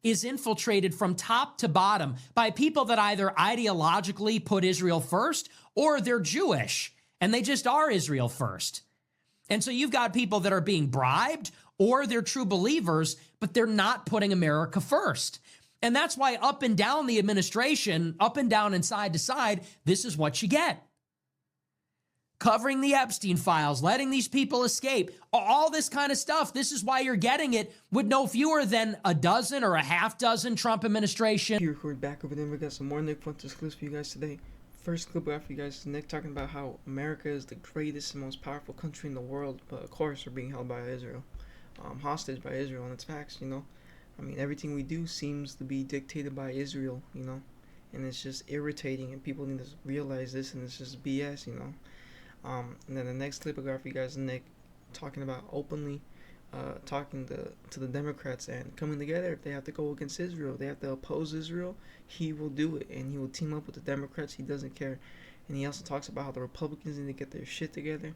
is infiltrated from top to bottom by people that either ideologically put Israel first or they're Jewish and they just are Israel first. And so you've got people that are being bribed or they're true believers, but they're not putting America first. And that's why up and down the administration, up and down and side to side, this is what you get. Covering the Epstein files, letting these people escape, all this kind of stuff. This is why you're getting it with no fewer than a dozen or a half dozen Trump administration. Here, we're back over there. We got some more Nick Fuentes clips for you guys today. First clip after you guys is Nick talking about how America is the greatest and most powerful country in the world, but of course we're being held by Israel, hostage by Israel, and it's facts, you know. I mean, everything we do seems to be dictated by Israel, you know, and it's just irritating, and people need to realize this, and it's just BS, you know. And then the next clip I got for you guys is Nick talking about openly talking to the Democrats and coming together. If they have to go against Israel, they have to oppose Israel, he will do it, and he will team up with the Democrats. He doesn't care. And he also talks about how the Republicans need to get their shit together,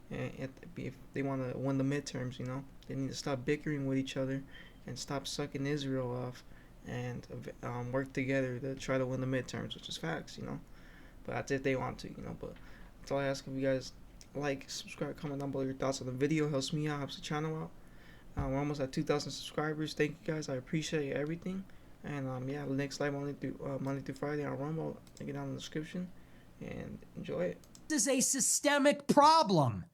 and if they want to win the midterms, you know, they need to stop bickering with each other and stop sucking Israel off and work together to try to win the midterms, which is facts, you know. But that's if they want to, you know. But that's all I ask of you guys. Like, subscribe, comment down below your thoughts on the video. Helps me out, helps the channel out. We're almost at 2,000 subscribers. Thank you guys. I appreciate everything. And yeah, the next live Monday through Friday on Rumble. Link it down in the description. And enjoy it. This is a systemic problem.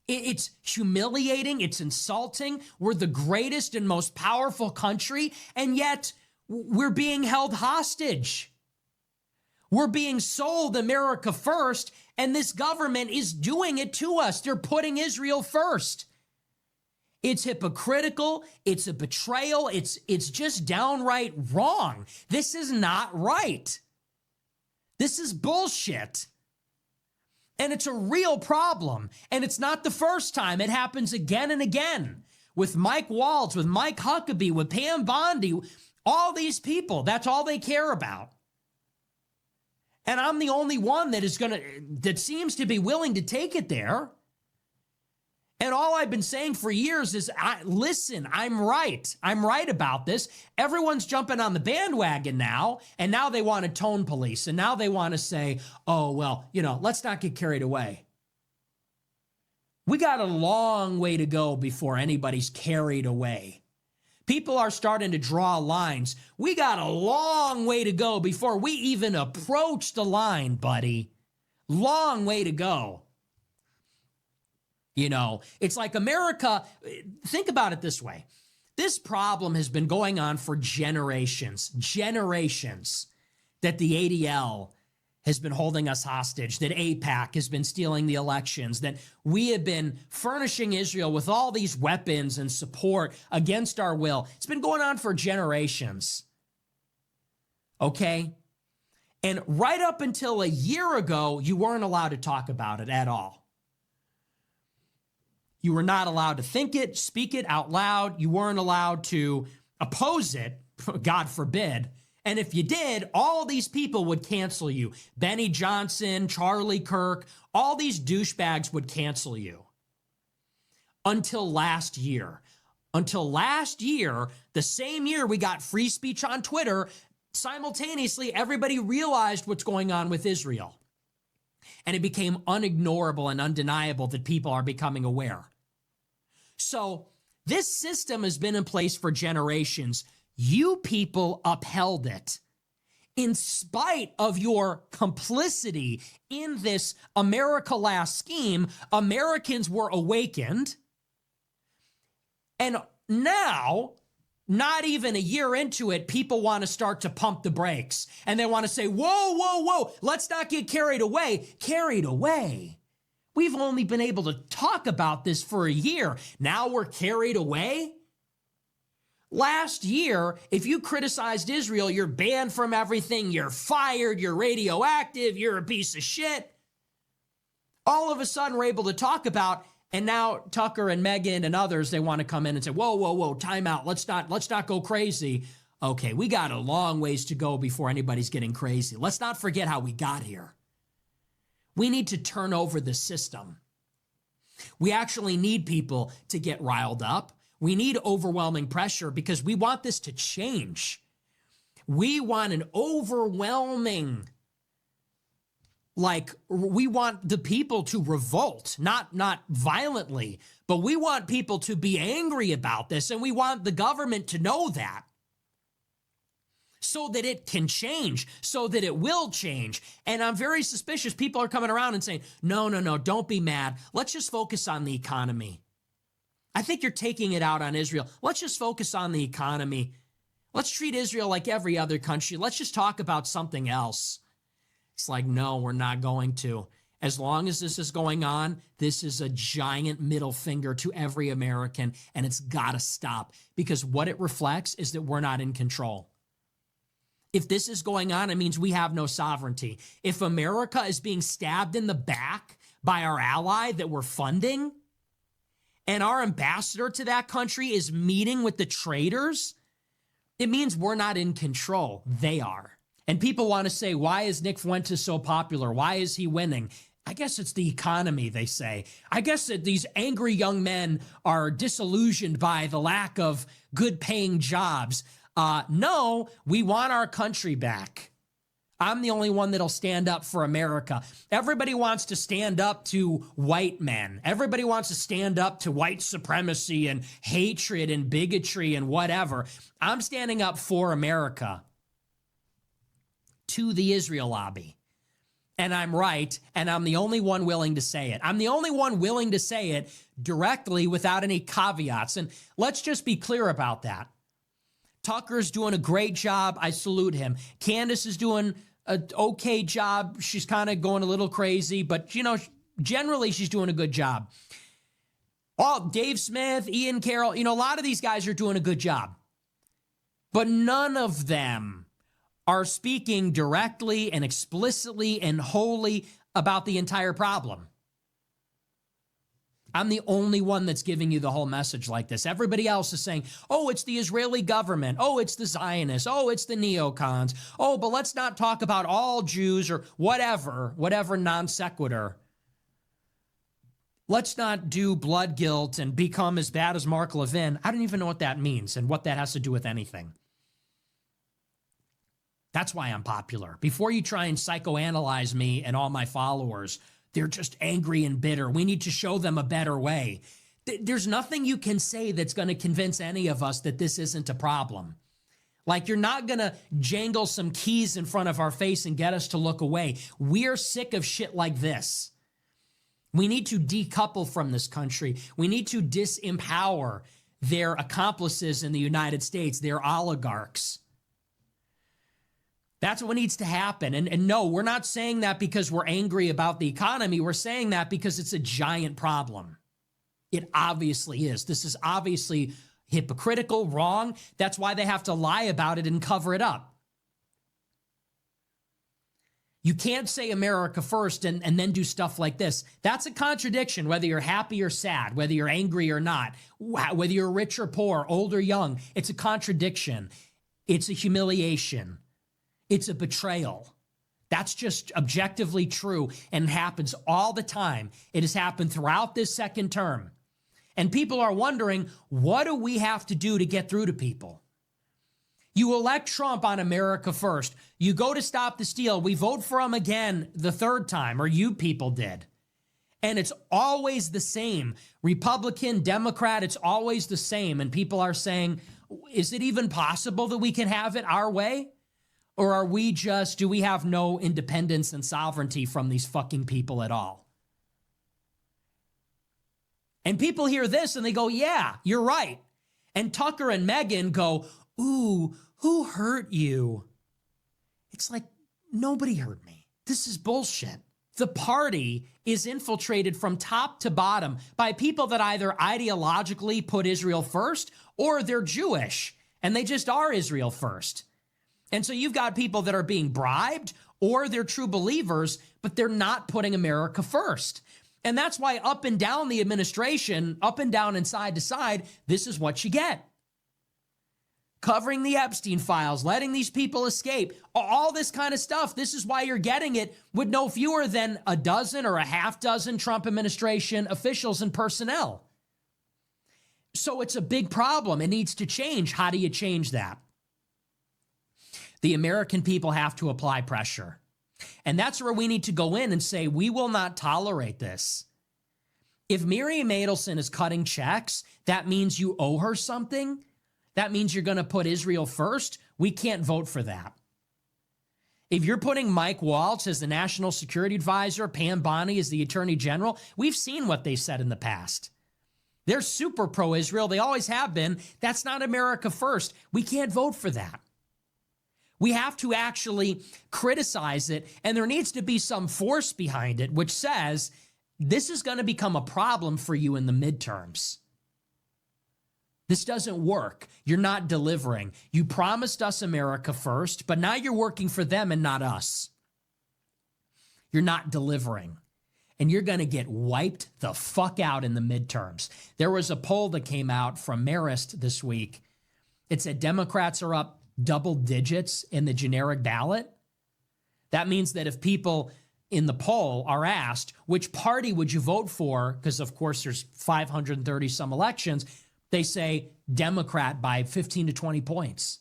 It's humiliating. It's insulting. We're the greatest and most powerful country, and yet we're being held hostage. We're being sold America first, and this government is doing it to us. They're putting Israel first. It's hypocritical. It's a betrayal. It's just downright wrong. This is not right. This is bullshit. And it's a real problem. And it's not the first time. It happens again and again with Mike Waltz, with Mike Huckabee, with Pam Bondi, all these people. That's all they care about. And I'm the only one that seems to be willing to take it there. And all I've been saying for years is, listen, I'm right. I'm right about this. Everyone's jumping on the bandwagon now, and now they want to tone police, and now they want to say, oh, well, you know, let's not get carried away. We got a long way to go before anybody's carried away. People are starting to draw lines. We got a long way to go before we even approach the line, buddy. Long way to go. You know, it's like America, think about it this way. This problem has been going on for generations, that the ADL has been holding us hostage, that AIPAC has been stealing the elections, that we have been furnishing Israel with all these weapons and support against our will. It's been going on for generations. Okay? And right up until a year ago, you weren't allowed to talk about it at all. You were not allowed to think it, speak it out loud. You weren't allowed to oppose it, God forbid. And if you did, all these people would cancel you. Benny Johnson, Charlie Kirk, all these douchebags would cancel you. Until last year. Until last year, the same year we got free speech on Twitter, simultaneously everybody realized what's going on with Israel. And it became unignorable and undeniable that people are becoming aware. So this system has been in place for generations. You people upheld it. In spite of your complicity in this America Last scheme, Americans were awakened. And now, not even a year into it, people want to start to pump the brakes. And they want to say, whoa, whoa, whoa, let's not get carried away. Carried away? We've only been able to talk about this for a year. Now we're carried away? Last year, if you criticized Israel, you're banned from everything, you're fired, you're radioactive, you're a piece of shit. All of a sudden, we're able to talk about, and now Tucker and Megyn and others, they want to come in and say, whoa, whoa, whoa, time out. Let's not go crazy. Okay, we got a long ways to go before anybody's getting crazy. Let's not forget how we got here. We need to turn over the system. We actually need people to get riled up. We need overwhelming pressure because we want this to change. We want an overwhelming, like, we want the people to revolt, not violently, but we want people to be angry about this, and we want the government to know that so that it can change, so that it will change. And I'm very suspicious people are coming around and saying, no, don't be mad. Let's just focus on the economy. I think you're taking it out on Israel. Let's just focus on the economy. Let's treat Israel like every other country. Let's just talk about something else. It's like, no, we're not going to. As long as this is going on, this is a giant middle finger to every American, and it's got to stop, because what it reflects is that we're not in control. If this is going on, it means we have no sovereignty. If America is being stabbed in the back by our ally that we're funding, and our ambassador to that country is meeting with the traitors, it means we're not in control. They are. And people want to say, why is Nick Fuentes so popular? Why is he winning? I guess it's the economy, they say. I guess that these angry young men are disillusioned by the lack of good paying jobs. No, we want our country back. I'm the only one that'll stand up for America. Everybody wants to stand up to white men. Everybody wants to stand up to white supremacy and hatred and bigotry and whatever. I'm standing up for America, to the Israel lobby. And I'm right, and I'm the only one willing to say it. I'm the only one willing to say it directly without any caveats. And let's just be clear about that. Tucker's doing a great job. I salute him. Candace is doing an okay job. She's kind of going a little crazy, but, you know, generally she's doing a good job. Oh, Dave Smith, Ian Carroll, you know, a lot of these guys are doing a good job. But none of them are speaking directly and explicitly and wholly about the entire problem. I'm the only one that's giving you the whole message like this. Everybody else is saying, oh, it's the Israeli government. Oh, it's the Zionists. Oh, it's the neocons. Oh, but let's not talk about all Jews or whatever non sequitur. Let's not do blood guilt and become as bad as Mark Levin. I don't even know what that means and what that has to do with anything. That's why I'm popular. Before you try and psychoanalyze me and all my followers, they're just angry and bitter. We need to show them a better way. There's nothing you can say that's going to convince any of us that this isn't a problem. Like, you're not going to jangle some keys in front of our face and get us to look away. We're sick of shit like this. We need to decouple from this country. We need to disempower their accomplices in the United States, their oligarchs. That's what needs to happen. And no, we're not saying that because we're angry about the economy. We're saying that because it's a giant problem. It obviously is. This is obviously hypocritical, wrong. That's why they have to lie about it and cover it up. You can't say America first and then do stuff like this. That's a contradiction, whether you're happy or sad, whether you're angry or not, whether you're rich or poor, old or young. It's a contradiction. It's a humiliation. It's a betrayal. That's just objectively true and happens all the time. It has happened throughout this second term. And people are wondering, what do we have to do to get through to people? You elect Trump on America first. You go to stop the steal. We vote for him again the third time, or you people did. And it's always the same. Republican, Democrat, it's always the same. And people are saying, is it even possible that we can have it our way? Or are we just, do we have no independence and sovereignty from these fucking people at all? And people hear this and they go, yeah, you're right. And Tucker and Megyn go, ooh, who hurt you? It's like, nobody hurt me. This is bullshit. The party is infiltrated from top to bottom by people that either ideologically put Israel first or they're Jewish and they just are Israel first. And so you've got people that are being bribed or they're true believers, but they're not putting America first. And that's why up and down the administration, up and down and side to side, this is what you get. Covering the Epstein files, letting these people escape, all this kind of stuff. This is why you're getting it with no fewer than a dozen or a half dozen Trump administration officials and personnel. So it's a big problem. It needs to change. How do you change that? The American people have to apply pressure. And that's where we need to go in and say, we will not tolerate this. If Miriam Adelson is cutting checks, that means you owe her something. That means you're going to put Israel first. We can't vote for that. If you're putting Mike Waltz as the national security advisor, Pam Bondi as the attorney general, we've seen what they said in the past. They're super pro-Israel. They always have been. That's not America first. We can't vote for that. We have to actually criticize it, and there needs to be some force behind it, which says this is going to become a problem for you in the midterms. This doesn't work. You're not delivering. You promised us America first, but now you're working for them and not us. You're not delivering. And you're going to get wiped the fuck out in the midterms. There was a poll that came out from Marist this week. It said Democrats are up double digits in the generic ballot. That means that if people in the poll are asked, which party would you vote for? Because, of course, there's 530 some elections. They say Democrat by 15 to 20 points.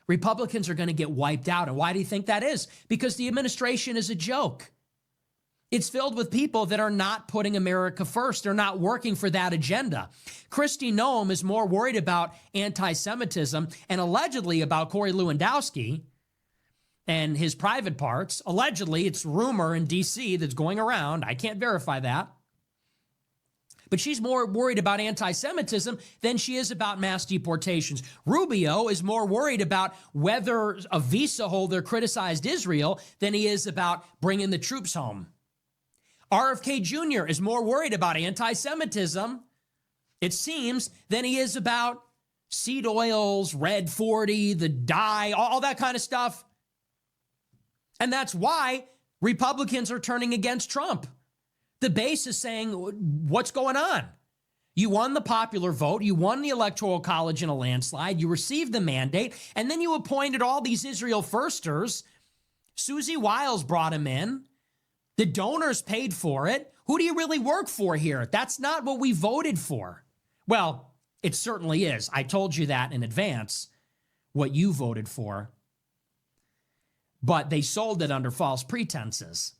Republicans are going to get wiped out. And why do you think that is? Because the administration is a joke. It's filled with people that are not putting America first. They're not working for that agenda. Kristi Noem is more worried about anti-Semitism and allegedly about Corey Lewandowski and his private parts. Allegedly, it's rumor in D.C. that's going around. I can't verify that. But she's more worried about anti-Semitism than she is about mass deportations. Rubio is more worried about whether a visa holder criticized Israel than he is about bringing the troops home. RFK Jr. is more worried about anti-Semitism, it seems, than he is about seed oils, Red 40, the dye, all that kind of stuff. And that's why Republicans are turning against Trump. The base is saying, what's going on? You won the popular vote. You won the Electoral College in a landslide. You received the mandate. And then you appointed all these Israel firsters. Susie Wiles brought him in. The donors paid for it. Who do you really work for here? That's not what we voted for. Well, it certainly is. I told you that in advance, what you voted for. But they sold it under false pretenses.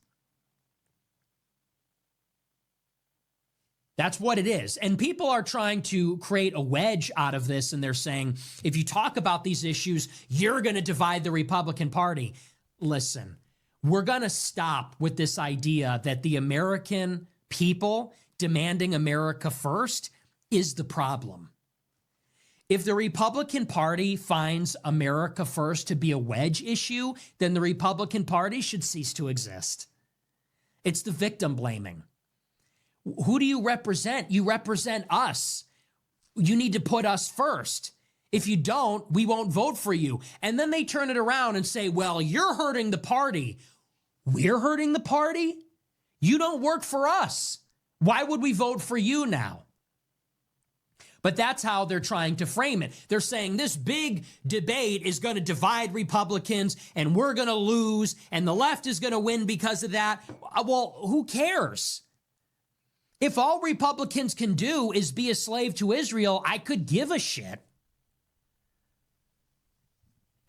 That's what it is. And people are trying to create a wedge out of this, and they're saying, if you talk about these issues, you're going to divide the Republican Party. Listen, we're going to stop with this idea that the American people demanding America first is the problem. If the Republican Party finds America first to be a wedge issue, then the Republican Party should cease to exist. It's the victim blaming. Who do you represent? You represent us. You need to put us first. If you don't, we won't vote for you. And then they turn it around and say, well, you're hurting the party. We're hurting the party? You don't work for us. Why would we vote for you now? But that's how they're trying to frame it. They're saying this big debate is going to divide Republicans and we're going to lose and the left is going to win because of that. Well, who cares? If all Republicans can do is be a slave to Israel, I could give a shit.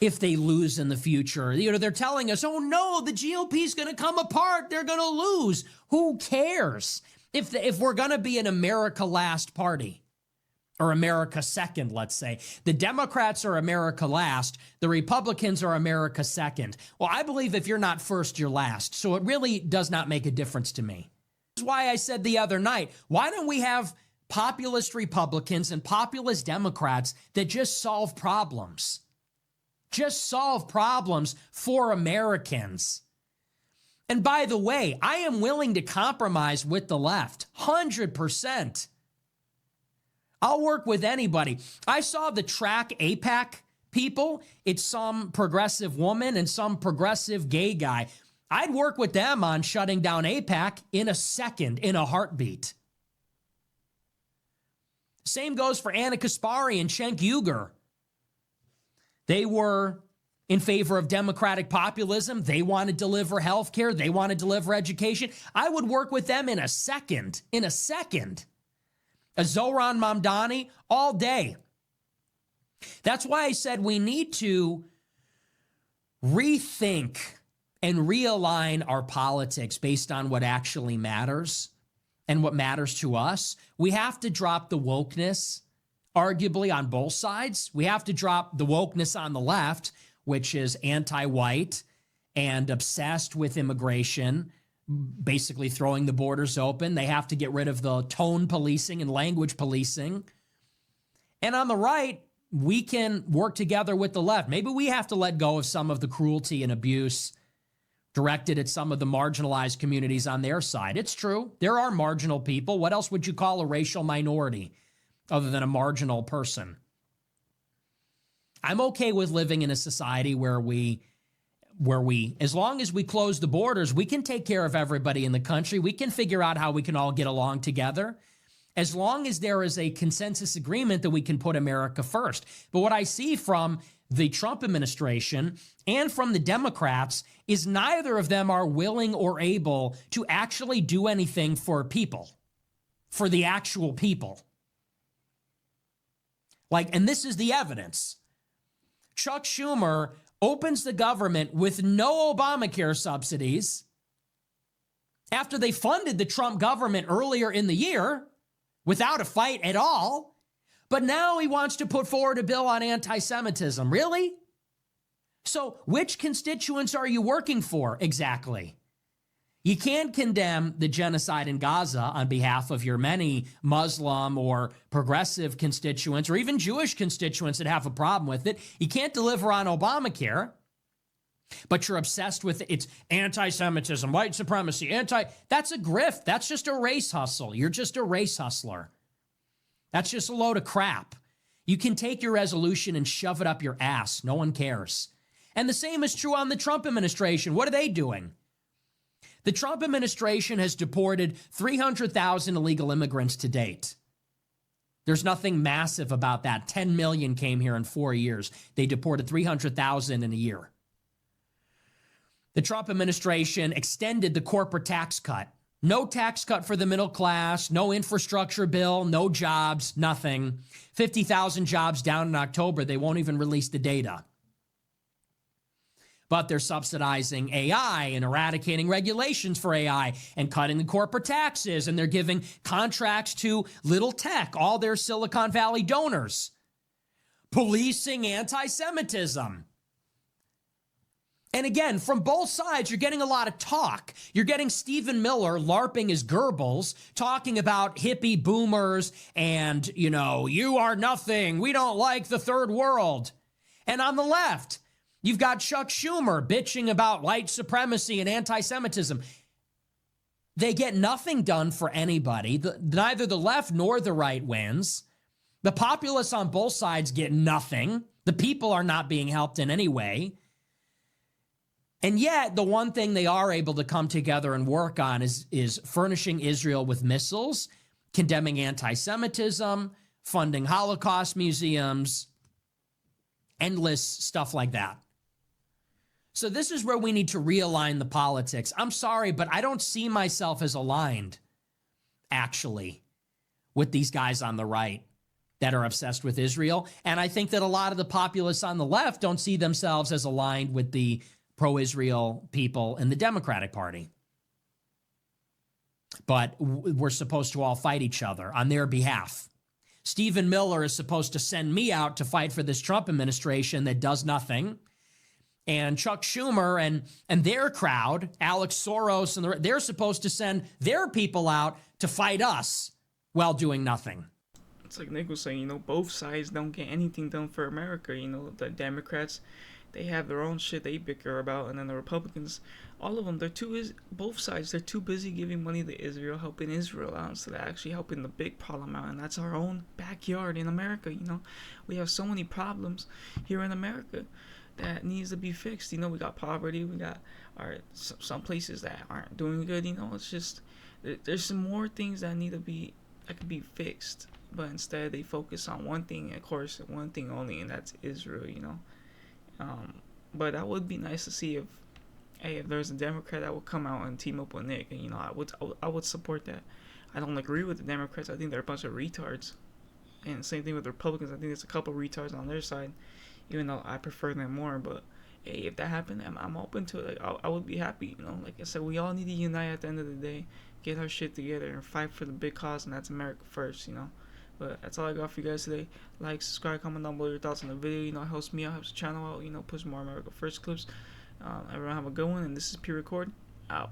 If they lose in the future, they're telling us, oh no, the GOP is going to come apart. They're going to lose. Who cares? If we're going to be an America last party or America second, let's say, the Democrats are America last. The Republicans are America second. Well, I believe if you're not first, you're last. So it really does not make a difference to me. This is why I said the other night, why don't we have populist Republicans and populist Democrats that just solve problems? Just solve problems for Americans. And by the way, I am willing to compromise with the left, 100%. I'll work with anybody. I saw the track AIPAC people. It's some progressive woman and some progressive gay guy. I'd work with them on shutting down AIPAC in a second, in a heartbeat. Same goes for Anna Kaspari and Cenk Uygur. They were in favor of democratic populism. They want to deliver health care. They want to deliver education. I would work with them in a second. In a second. a Zohran Mamdani, all day. That's why I said we need to rethink and realign our politics based on what actually matters and what matters to us. We have to drop the wokeness, arguably on both sides. We have to drop the wokeness on the left, which is anti-white and obsessed with immigration, basically throwing the borders open. They have to get rid of the tone policing and language policing. And on the right, we can work together with the left. Maybe we have to let go of some of the cruelty and abuse directed at some of the marginalized communities on their side. It's true. There are marginal people. What else would you call a racial minority other than a marginal person? I'm okay with living in a society where we, as long as we close the borders, we can take care of everybody in the country. We can figure out how we can all get along together, as long as there is a consensus agreement that we can put America first. But what I see from the Trump administration and from the Democrats is neither of them are willing or able to actually do anything for people, for the actual people. And this is the evidence. Chuck Schumer opens the government with no Obamacare subsidies after they funded the Trump government earlier in the year without a fight at all. But now he wants to put forward a bill on anti-Semitism. Really? So which constituents are you working for exactly? You can't condemn the genocide in Gaza on behalf of your many Muslim or progressive constituents or even Jewish constituents that have a problem with it. You can't deliver on Obamacare, but you're obsessed with it's anti-Semitism, white supremacy, That's a grift. That's just a race hustle. You're just a race hustler. That's just a load of crap. You can take your resolution and shove it up your ass. No one cares. And the same is true on the Trump administration. What are they doing? The Trump administration has deported 300,000 illegal immigrants to date. There's nothing massive about that. 10 million came here in 4 years. They deported 300,000 in a year. The Trump administration extended the corporate tax cut. No tax cut for the middle class, no infrastructure bill, no jobs, nothing. 50,000 jobs down in October. They won't even release the data. But they're subsidizing AI and eradicating regulations for AI and cutting the corporate taxes. And they're giving contracts to little tech, all their Silicon Valley donors. Policing anti-Semitism. And again, from both sides, you're getting a lot of talk. You're getting Stephen Miller LARPing as Goebbels, talking about hippie boomers and, you are nothing. We don't like the third world. And on the left, you've got Chuck Schumer bitching about white supremacy and anti-Semitism. They get nothing done for anybody. Neither the left nor the right wins. The populists on both sides get nothing. The people are not being helped in any way. And yet, the one thing they are able to come together and work on is furnishing Israel with missiles, condemning anti-Semitism, funding Holocaust museums, endless stuff like that. So this is where we need to realign the politics. I'm sorry, but I don't see myself as aligned, actually, with these guys on the right that are obsessed with Israel. And I think that a lot of the populists on the left don't see themselves as aligned with the pro-Israel people in the Democratic Party. But we're supposed to all fight each other on their behalf. Stephen Miller is supposed to send me out to fight for this Trump administration that does nothing. And Chuck Schumer and their crowd, Alex Soros, and they're supposed to send their people out to fight us while doing nothing. It's like Nick was saying, both sides don't get anything done for America. The Democrats, they have their own shit they bicker about, and then the Republicans, all of them, both sides, they're too busy giving money to Israel, helping Israel out, instead of actually helping the big problem out, and that's our own backyard in America. We have so many problems here in America that needs to be fixed. We got poverty, we got some places that aren't doing good. It's just there's some more things that could be fixed, but instead they focus on one thing, of course, one thing only, and that's Israel. But that would be nice to see if there's a Democrat that would come out and team up with Nick, and I would support that. I don't agree with the Democrats. I think they're a bunch of retards. And same thing with Republicans. I think there's a couple of retards on their side, even though I prefer them more. But hey, if that happened, I'm open to it. Like, I would be happy. Like I said, we all need to unite at the end of the day, get our shit together, and fight for the big cause, and that's America first. But that's all I got for you guys today. Like, subscribe, comment down below your thoughts on the video. It helps me out, helps the channel out. Push more America First clips. Everyone have a good one, and this is P Record out.